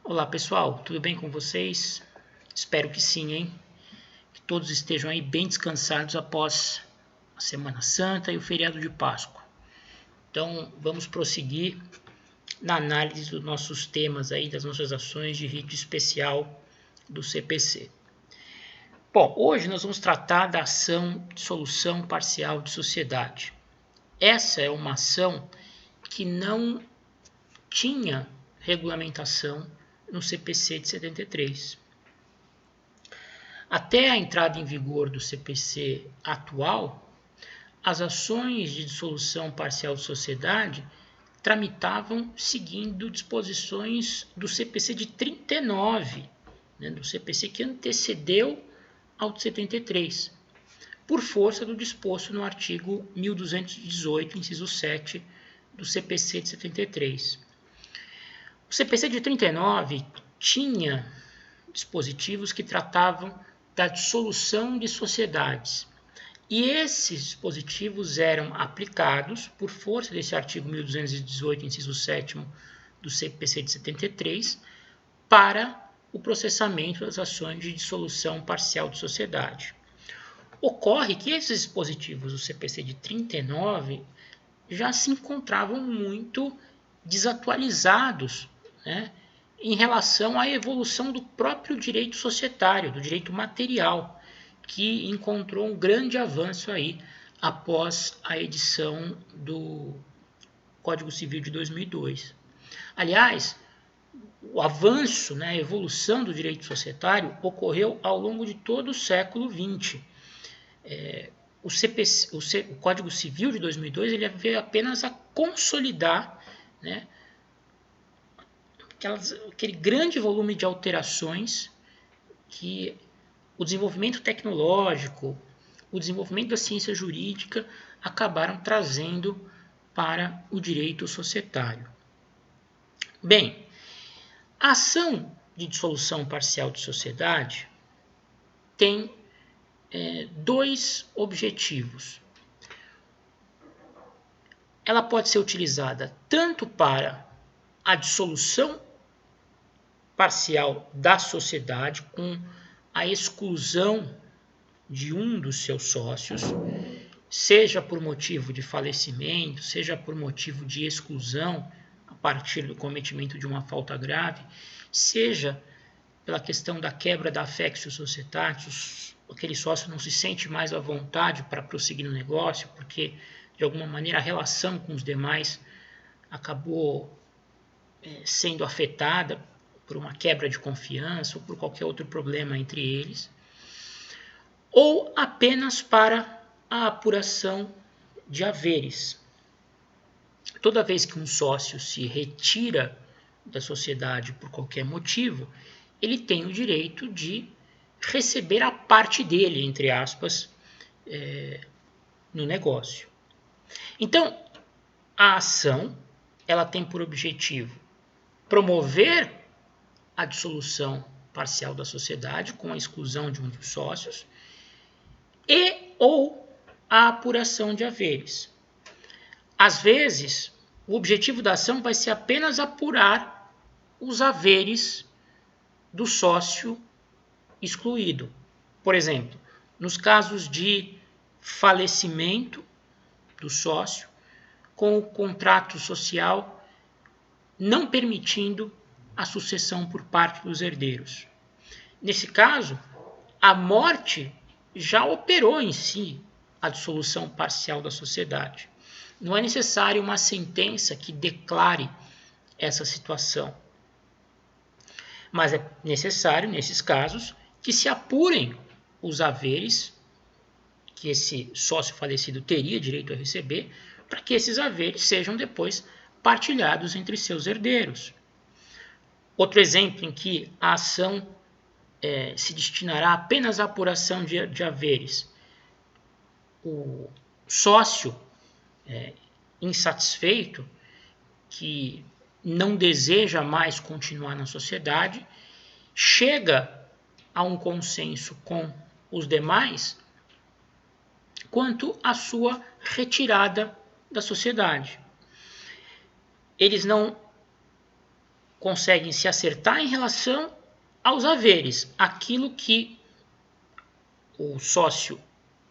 Olá pessoal, tudo bem com vocês? Espero que sim, hein? Que todos estejam aí bem descansados após a Semana Santa e o feriado de Páscoa. Então vamos prosseguir na análise dos nossos temas aí, das nossas ações de rito especial do CPC. Bom, hoje nós vamos tratar da ação de solução parcial de sociedade. Essa é uma ação que não tinha regulamentação no CPC de 73. Até a entrada em vigor do CPC atual, as ações de dissolução parcial de sociedade tramitavam seguindo disposições do CPC de 39, do CPC que antecedeu ao de 73, por força do disposto no artigo 1218, inciso 7, do CPC de 73. O CPC de 39 tinha dispositivos que tratavam da dissolução de sociedades. E esses dispositivos eram aplicados, por força desse artigo 1218, inciso 7 do CPC de 73, para o processamento das ações de dissolução parcial de sociedade. Ocorre que esses dispositivos do CPC de 39 já se encontravam muito desatualizados, em relação à evolução do próprio direito societário, do direito material, que encontrou um grande avanço aí após a edição do Código Civil de 2002. Aliás, o avanço, a evolução do direito societário ocorreu ao longo de todo o século XX. O Código Civil de 2002 ele veio apenas a consolidar, aquele grande volume de alterações que o desenvolvimento tecnológico, o desenvolvimento da ciência jurídica acabaram trazendo para o direito societário. Bem, a ação de dissolução parcial de sociedade tem dois objetivos. Ela pode ser utilizada tanto para a dissolução parcial da sociedade, com a exclusão de um dos seus sócios, seja por motivo de falecimento, seja por motivo de exclusão a partir do cometimento de uma falta grave, seja pela questão da quebra da affectio societatis, aquele sócio não se sente mais à vontade para prosseguir no negócio, porque de alguma maneira a relação com os demais acabou sendo afetada por uma quebra de confiança ou por qualquer outro problema entre eles, ou apenas para a apuração de haveres. Toda vez que um sócio se retira da sociedade por qualquer motivo, ele tem o direito de receber a parte dele, entre aspas, no negócio. Então, a ação ela tem por objetivo promover a dissolução parcial da sociedade com a exclusão de um dos sócios e ou a apuração de haveres. Às vezes, o objetivo da ação vai ser apenas apurar os haveres do sócio excluído. Por exemplo, nos casos de falecimento do sócio, com o contrato social não permitindo a sucessão por parte dos herdeiros. Nesse caso, a morte já operou em si a dissolução parcial da sociedade. Não é necessário uma sentença que declare essa situação. Mas é necessário, nesses casos, que se apurem os haveres que esse sócio falecido teria direito a receber, para que esses haveres sejam depois partilhados entre seus herdeiros. Outro exemplo em que a ação se destinará apenas à apuração de haveres. O sócio insatisfeito, que não deseja mais continuar na sociedade, chega a um consenso com os demais quanto à sua retirada da sociedade. Eles não conseguem se acertar em relação aos haveres, aquilo que o sócio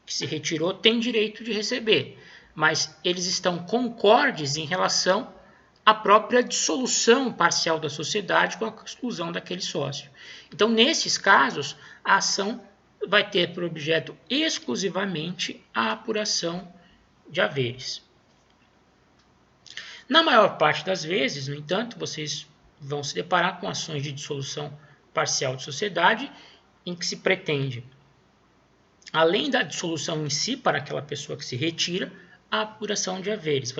que se retirou tem direito de receber, mas eles estão concordes em relação à própria dissolução parcial da sociedade com a exclusão daquele sócio. Então, nesses casos, a ação vai ter por objeto exclusivamente a apuração de haveres. Na maior parte das vezes, no entanto, vocês vão se deparar com ações de dissolução parcial de sociedade em que se pretende, além da dissolução em si para aquela pessoa que se retira, a apuração de haveres.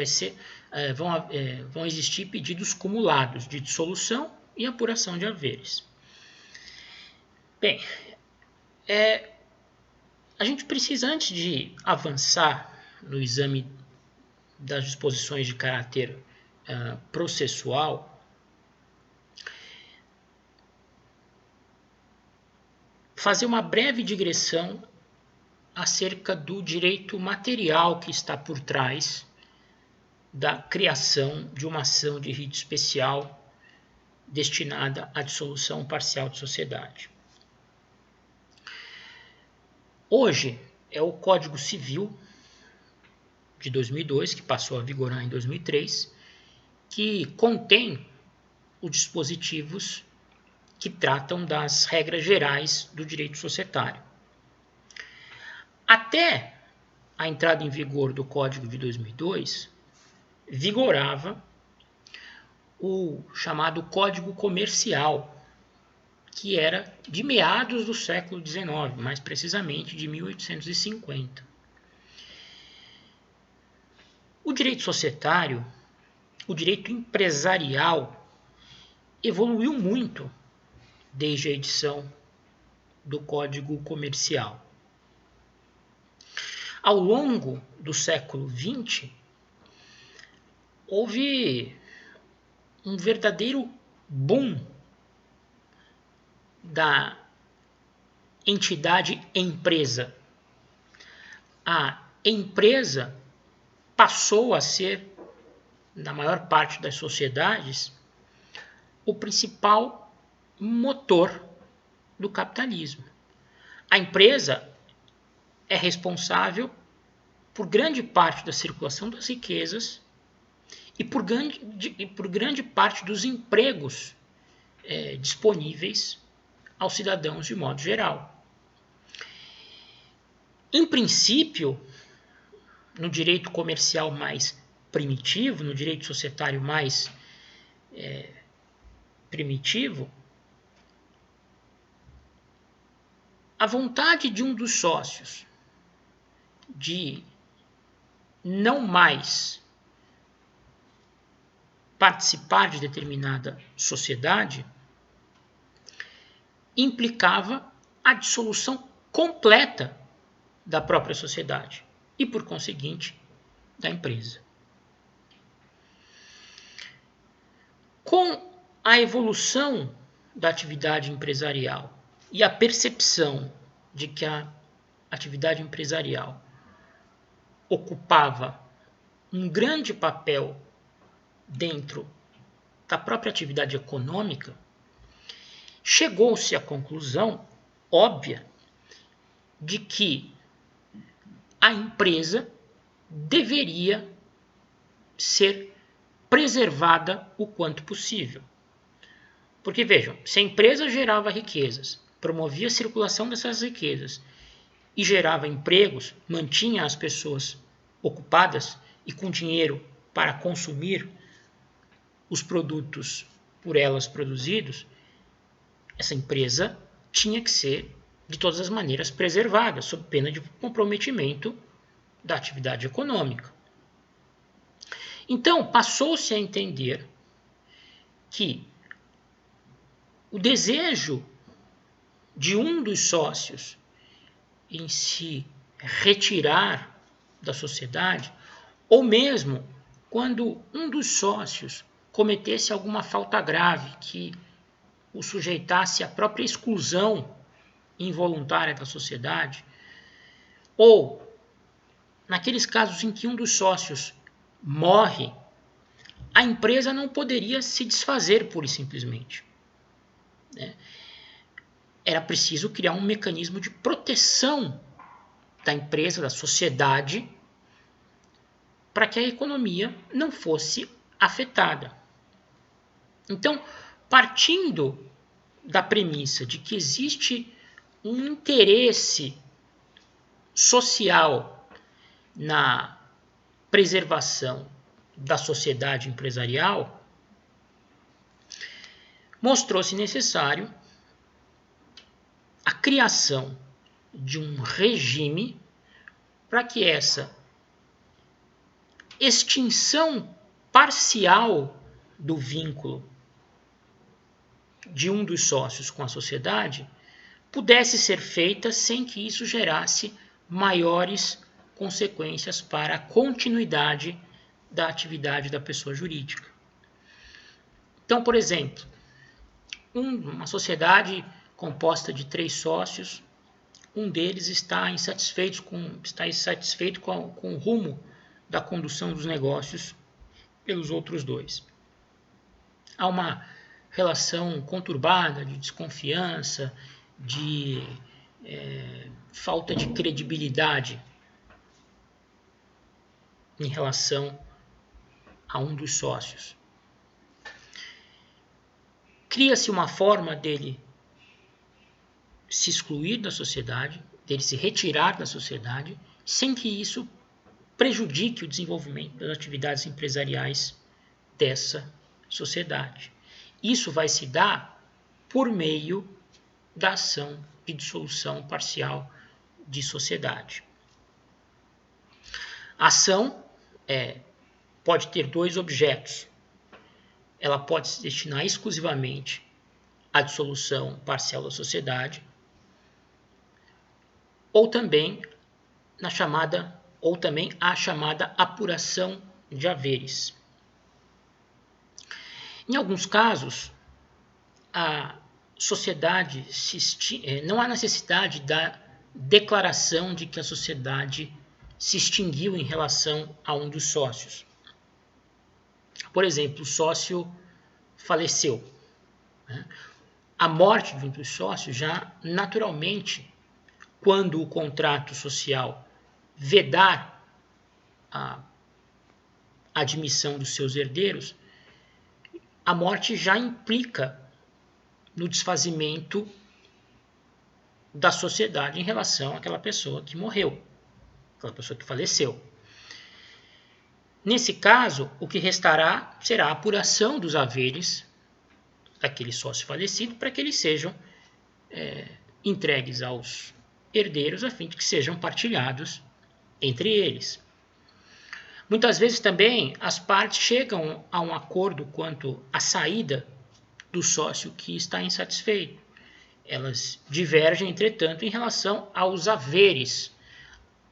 Vão existir pedidos cumulados de dissolução e apuração de haveres. Bem, a gente precisa, antes de avançar no exame das disposições de caráter processual, fazer uma breve digressão acerca do direito material que está por trás da criação de uma ação de rito especial destinada à dissolução parcial de sociedade. Hoje é o Código Civil de 2002, que passou a vigorar em 2003, que contém os dispositivos que tratam das regras gerais do direito societário. Até a entrada em vigor do Código de 2002, vigorava o chamado Código Comercial, que era de meados do século XIX, mais precisamente de 1850. O direito societário, o direito empresarial, evoluiu muito desde a edição do Código Comercial. Ao longo do século XX, houve um verdadeiro boom da entidade empresa. A empresa passou a ser, na maior parte das sociedades, o principal motor do capitalismo. A empresa é responsável por grande parte da circulação das riquezas e por grande parte dos empregos disponíveis aos cidadãos de modo geral. Em princípio, no direito comercial mais primitivo, no direito societário mais primitivo, a vontade de um dos sócios de não mais participar de determinada sociedade implicava a dissolução completa da própria sociedade e, por conseguinte, da empresa. Com a evolução da atividade empresarial e a percepção de que a atividade empresarial ocupava um grande papel dentro da própria atividade econômica, chegou-se à conclusão óbvia de que a empresa deveria ser preservada o quanto possível. Porque, vejam, se a empresa gerava riquezas, promovia a circulação dessas riquezas e gerava empregos, mantinha as pessoas ocupadas e com dinheiro para consumir os produtos por elas produzidos, essa empresa tinha que ser, de todas as maneiras, preservada, sob pena de comprometimento da atividade econômica. Então, passou-se a entender que o desejo de um dos sócios em se retirar da sociedade, ou mesmo quando um dos sócios cometesse alguma falta grave que o sujeitasse à própria exclusão involuntária da sociedade, ou naqueles casos em que um dos sócios morre a empresa não poderia se desfazer pura e simplesmente, né? Era preciso criar um mecanismo de proteção da empresa, da sociedade, para que a economia não fosse afetada. Então, partindo da premissa de que existe um interesse social na preservação da sociedade empresarial, mostrou-se necessário a criação de um regime para que essa extinção parcial do vínculo de um dos sócios com a sociedade pudesse ser feita sem que isso gerasse maiores consequências para a continuidade da atividade da pessoa jurídica. Então, por exemplo, uma sociedade composta de 3 sócios, um deles está insatisfeito com o rumo da condução dos negócios pelos outros 2. Há uma relação conturbada de desconfiança, de falta de credibilidade em relação a um dos sócios. Cria-se uma forma dele se excluir da sociedade, dele se retirar da sociedade, sem que isso prejudique o desenvolvimento das atividades empresariais dessa sociedade. Isso vai se dar por meio da ação de dissolução parcial de sociedade. A ação pode ter 2 objetos. Ela pode se destinar exclusivamente à dissolução parcial da sociedade, ou também à chamada apuração de haveres. Em alguns casos, a sociedade não há necessidade da declaração de que a sociedade se extinguiu em relação a um dos sócios. Por exemplo, o sócio faleceu. A morte de um dos sócios já naturalmente, quando o contrato social vedar a admissão dos seus herdeiros, a morte já implica no desfazimento da sociedade em relação àquela pessoa que morreu, aquela pessoa que faleceu. Nesse caso, o que restará será a apuração dos haveres daquele sócio falecido para que eles sejam entregues aos herdeiros a fim de que sejam partilhados entre eles. Muitas vezes também as partes chegam a um acordo quanto à saída do sócio que está insatisfeito. Elas divergem, entretanto, em relação aos haveres,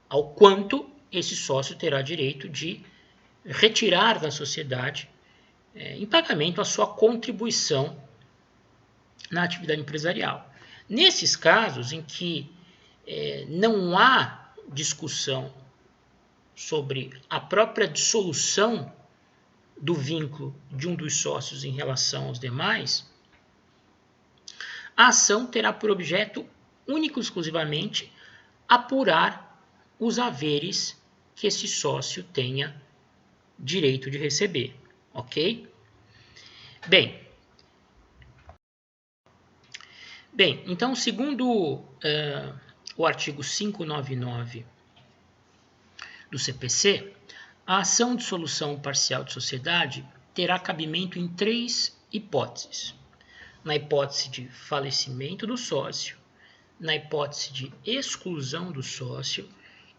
ao quanto esse sócio terá direito de retirar da sociedade em pagamento a sua contribuição na atividade empresarial. Nesses casos em que não há discussão sobre a própria dissolução do vínculo de um dos sócios em relação aos demais, a ação terá por objeto único e exclusivamente apurar os haveres que esse sócio tenha direito de receber, ok? Bem, então, segundo o artigo 599 do CPC, a ação de dissolução parcial de sociedade terá cabimento em 3 hipóteses. Na hipótese de falecimento do sócio, na hipótese de exclusão do sócio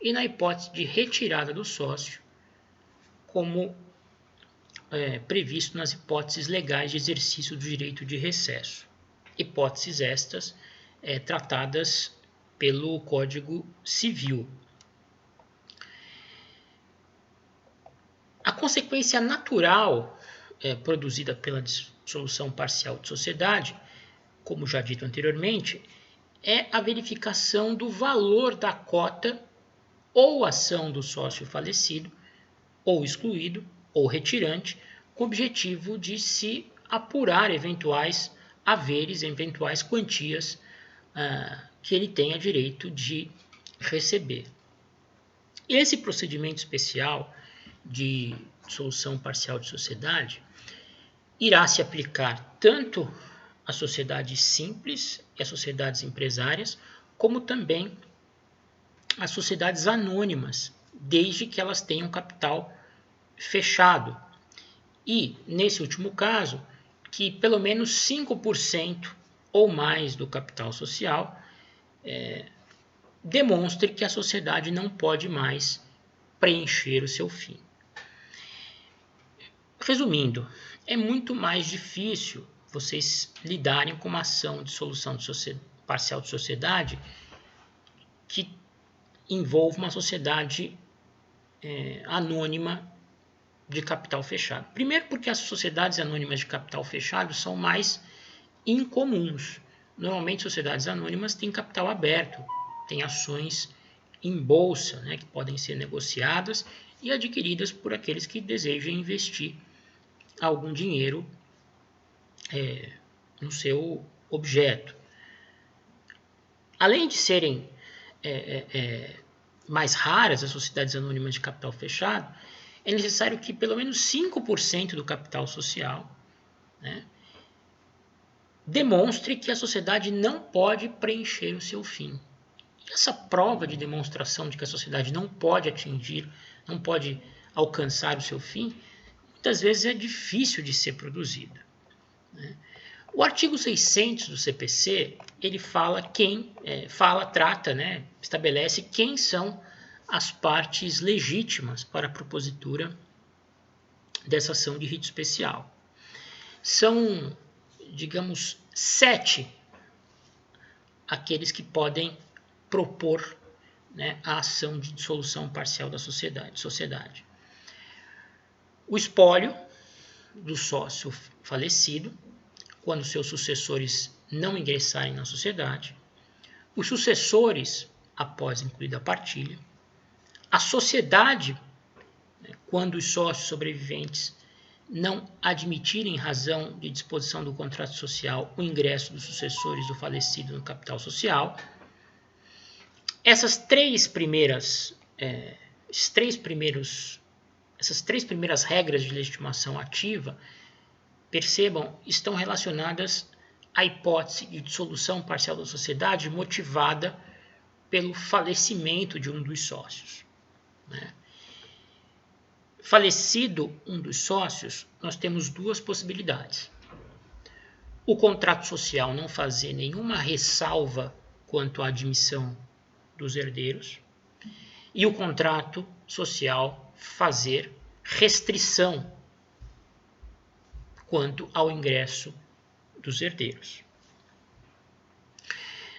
e na hipótese de retirada do sócio, como previsto nas hipóteses legais de exercício do direito de recesso. Hipóteses estas tratadas pelo Código Civil. A consequência natural produzida pela dissolução parcial de sociedade, como já dito anteriormente, é a verificação do valor da cota ou ação do sócio falecido, ou excluído, ou retirante, com o objetivo de se apurar eventuais haveres, eventuais quantias que ele tenha direito de receber. E esse procedimento especial de dissolução parcial de sociedade irá se aplicar tanto às sociedades simples e às sociedades empresárias, como também às sociedades anônimas, desde que elas tenham capital fechado. E, nesse último caso, que pelo menos 5% ou mais do capital social demonstre que a sociedade não pode mais preencher o seu fim. Resumindo, é muito mais difícil vocês lidarem com uma ação de dissolução parcial de sociedade que envolva uma sociedade anônima de capital fechado. Primeiro porque as sociedades anônimas de capital fechado são mais incomuns. Normalmente, sociedades anônimas têm capital aberto, têm ações em bolsa, né, que podem ser negociadas e adquiridas por aqueles que desejam investir algum dinheiro no seu objeto. Além de serem mais raras as sociedades anônimas de capital fechado, é necessário que pelo menos 5% do capital social, né, demonstre que a sociedade não pode preencher o seu fim. E essa prova de demonstração de que a sociedade não pode atingir, não pode alcançar o seu fim, muitas vezes é difícil de ser produzida, né? O artigo 600 do CPC, ele trata, né, estabelece quem são as partes legítimas para a propositura dessa ação de rito especial. São, digamos, 7 aqueles que podem propor, né, a ação de dissolução parcial da sociedade. O espólio do sócio falecido, quando seus sucessores não ingressarem na sociedade, os sucessores após incluída a partilha, a sociedade, quando os sócios sobreviventes não admitirem, em razão de disposição do contrato social, o ingresso dos sucessores do falecido no capital social. Essas três primeiras regras de legitimação ativa, percebam, estão relacionadas à hipótese de dissolução parcial da sociedade motivada pelo falecimento de um dos sócios, né? Falecido um dos sócios, nós temos duas possibilidades. O contrato social não fazer nenhuma ressalva quanto à admissão dos herdeiros e o contrato social fazer restrição quanto ao ingresso dos herdeiros.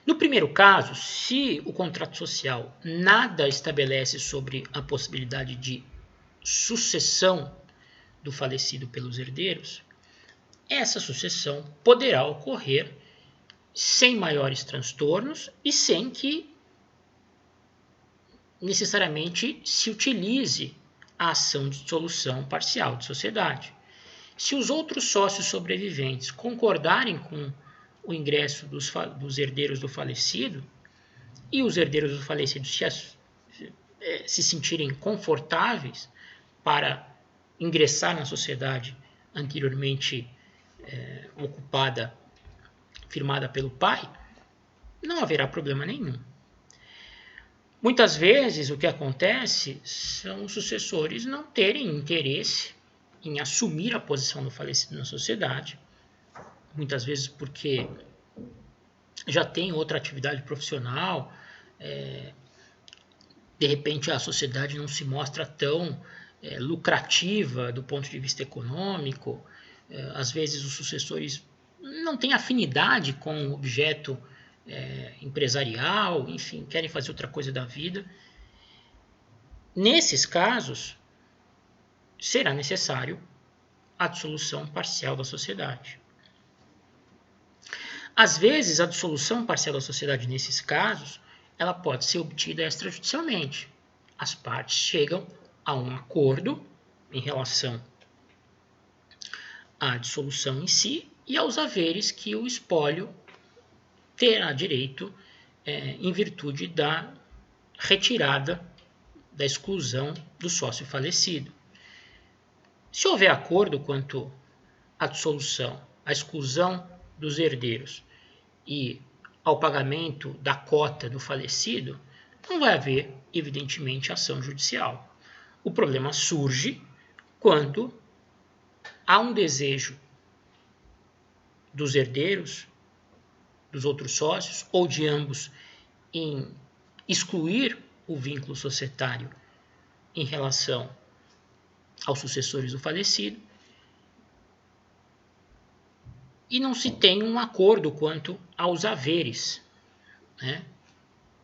No primeiro caso, se o contrato social nada estabelece sobre a possibilidade de sucessão do falecido pelos herdeiros, essa sucessão poderá ocorrer sem maiores transtornos e sem que necessariamente se utilize a ação de dissolução parcial de sociedade. Se os outros sócios sobreviventes concordarem com o ingresso dos herdeiros do falecido e os herdeiros do falecido se sentirem confortáveis para ingressar na sociedade anteriormente ocupada, firmada pelo pai, não haverá problema nenhum. Muitas vezes o que acontece são os sucessores não terem interesse em assumir a posição do falecido na sociedade, muitas vezes porque já tem outra atividade profissional, de repente a sociedade não se mostra tão lucrativa do ponto de vista econômico, às vezes os sucessores não têm afinidade com o objeto empresarial, enfim, querem fazer outra coisa da vida. Nesses casos, será necessário a dissolução parcial da sociedade. Às vezes, a dissolução parcial da sociedade, nesses casos, ela pode ser obtida extrajudicialmente. As partes chegam a um acordo em relação à dissolução em si e aos haveres que o espólio terá direito em virtude da retirada, da exclusão do sócio falecido. Se houver acordo quanto à dissolução, à exclusão dos herdeiros e ao pagamento da cota do falecido, não vai haver, evidentemente, ação judicial. O problema surge quando há um desejo dos herdeiros, dos outros sócios, ou de ambos, em excluir o vínculo societário em relação aos sucessores do falecido, e não se tem um acordo quanto aos haveres, né,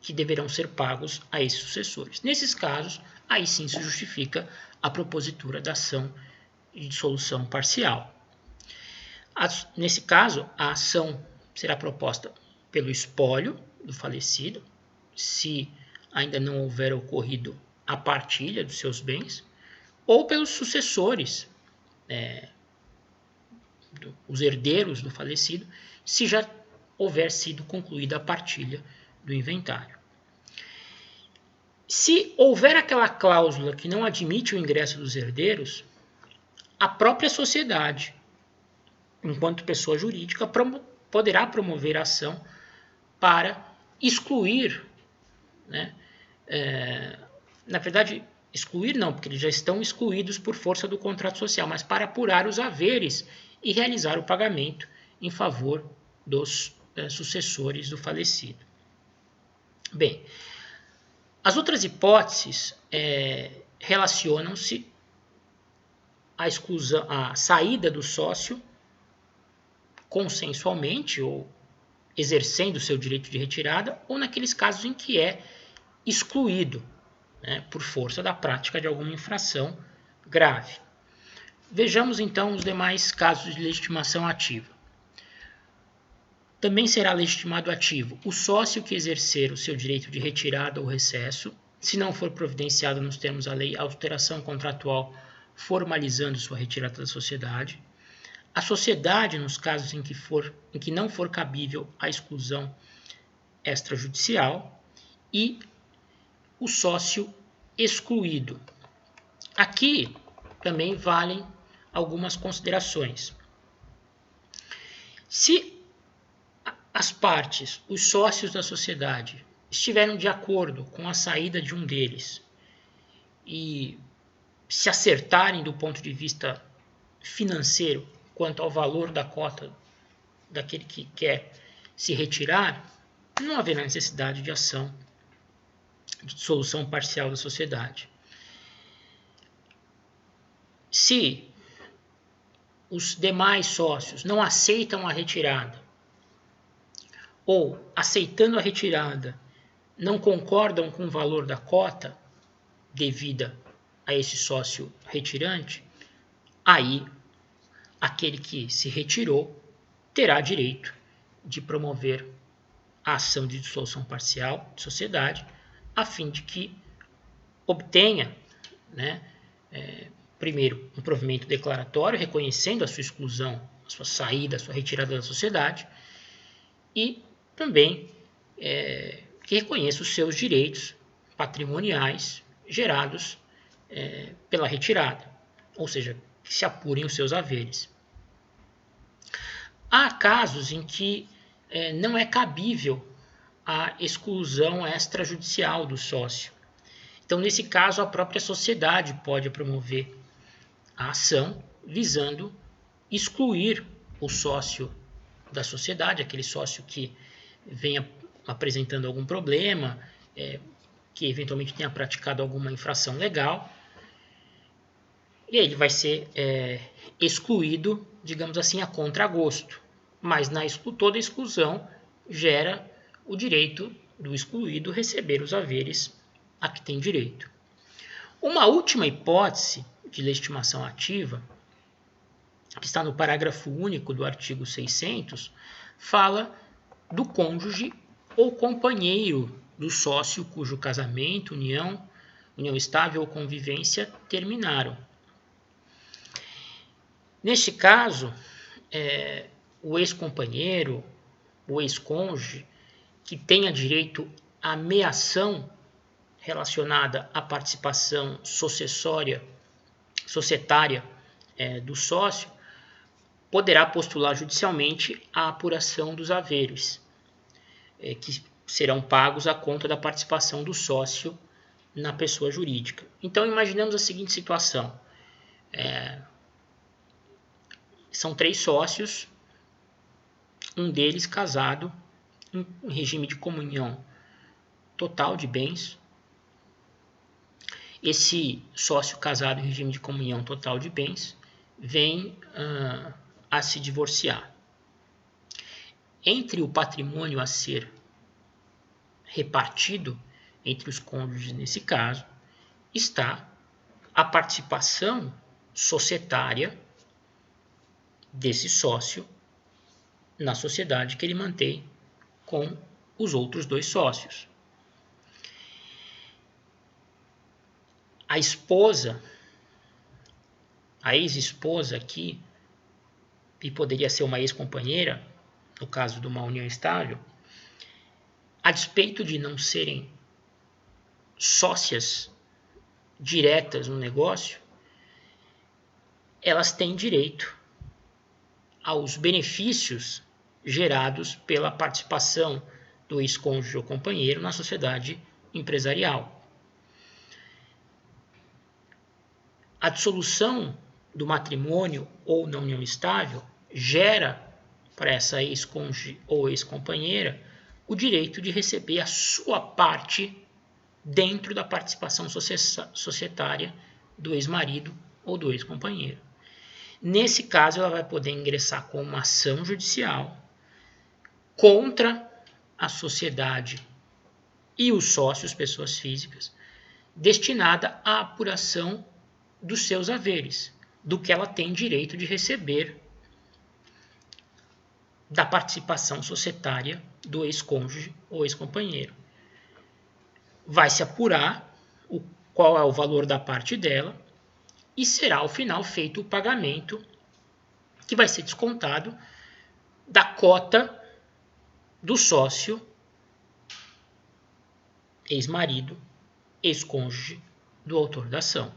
que deverão ser pagos a esses sucessores. Nesses casos, aí sim se justifica a propositura da ação de dissolução parcial. Nesse caso, a ação será proposta pelo espólio do falecido, se ainda não houver ocorrido a partilha dos seus bens, ou pelos sucessores, os herdeiros do falecido, se já houver sido concluída a partilha do inventário. Se houver aquela cláusula que não admite o ingresso dos herdeiros, a própria sociedade, enquanto pessoa jurídica, poderá promover a ação para excluir, né? Na verdade, excluir não, porque eles já estão excluídos por força do contrato social, mas para apurar os haveres e realizar o pagamento em favor dos sucessores do falecido. Bem, as outras hipóteses relacionam-se à exclusão, à saída do sócio consensualmente ou exercendo seu direito de retirada, ou naqueles casos em que é excluído, né, por força da prática de alguma infração grave. Vejamos então os demais casos de legitimação ativa. Também será legitimado ativo o sócio que exercer o seu direito de retirada ou recesso, se não for providenciado nos termos da lei alteração contratual formalizando sua retirada da sociedade, a sociedade nos casos em que não for cabível a exclusão extrajudicial e o sócio excluído. Aqui também valem algumas considerações. Se as partes, os sócios da sociedade, estiveram de acordo com a saída de um deles e se acertarem do ponto de vista financeiro quanto ao valor da cota daquele que quer se retirar, não haverá necessidade de ação de dissolução parcial da sociedade. Se os demais sócios não aceitam a retirada, ou, aceitando a retirada, não concordam com o valor da cota devida a esse sócio retirante, aí aquele que se retirou terá direito de promover a ação de dissolução parcial de sociedade, a fim de que obtenha, né, primeiro, um provimento declaratório reconhecendo a sua exclusão, a sua saída, a sua retirada da sociedade, e também que reconheça os seus direitos patrimoniais gerados pela retirada, ou seja, que se apurem os seus haveres. Há casos em que não é cabível a exclusão extrajudicial do sócio. Então, nesse caso, a própria sociedade pode promover a ação visando excluir o sócio da sociedade, aquele sócio que venha apresentando algum problema, que eventualmente tenha praticado alguma infração legal, e ele vai ser excluído, digamos assim, a contragosto. Mas toda exclusão gera o direito do excluído receber os haveres a que tem direito. Uma última hipótese de legitimação ativa, que está no parágrafo único do artigo 600, fala do cônjuge ou companheiro do sócio cujo casamento, união estável ou convivência terminaram. Neste caso, o ex-companheiro, o ex-cônjuge, que tenha direito à meação relacionada à participação societária do sócio, poderá postular judicialmente a apuração dos haveres, que serão pagos à conta da participação do sócio na pessoa jurídica. Então, imaginamos a seguinte situação. São 3 sócios, um deles casado, em regime de comunhão total de bens. Esse sócio casado em regime de comunhão total de bens vem a se divorciar. Entre o patrimônio a ser repartido entre os cônjuges nesse caso, está a participação societária desse sócio na sociedade que ele mantém com os outros 2 sócios. A esposa, a ex-esposa aqui, e poderia ser uma ex-companheira, no caso de uma união estável, a despeito de não serem sócias diretas no negócio, elas têm direito aos benefícios gerados pela participação do ex-cônjuge ou companheiro na sociedade empresarial. A dissolução do matrimônio ou na união estável gera para essa ex-cônjuge ou ex-companheira o direito de receber a sua parte dentro da participação societária do ex-marido ou do ex-companheiro. Nesse caso, ela vai poder ingressar com uma ação judicial contra a sociedade e os sócios, pessoas físicas, destinada à apuração dos seus haveres, do que ela tem direito de receber da participação societária do ex-cônjuge ou ex-companheiro. Vai se apurar qual é o valor da parte dela e será, ao final, feito o pagamento que vai ser descontado da cota do sócio, ex-marido, ex-cônjuge do autor da ação.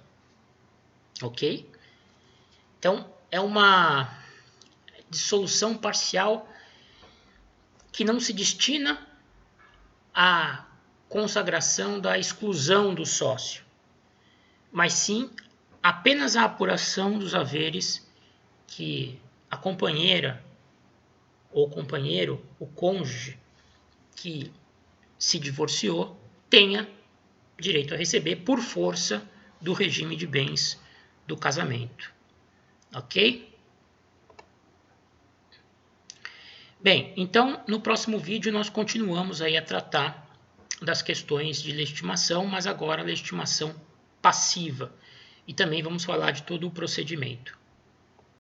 Ok? Então, é uma dissolução parcial que não se destina à consagração da exclusão do sócio, mas sim apenas à apuração dos haveres que a companheira ou companheiro, o cônjuge que se divorciou, tenha direito a receber por força do regime de bens do casamento. Ok? Bem, então no próximo vídeo nós continuamos aí a tratar das questões de legitimação, mas agora legitimação passiva. E também vamos falar de todo o procedimento.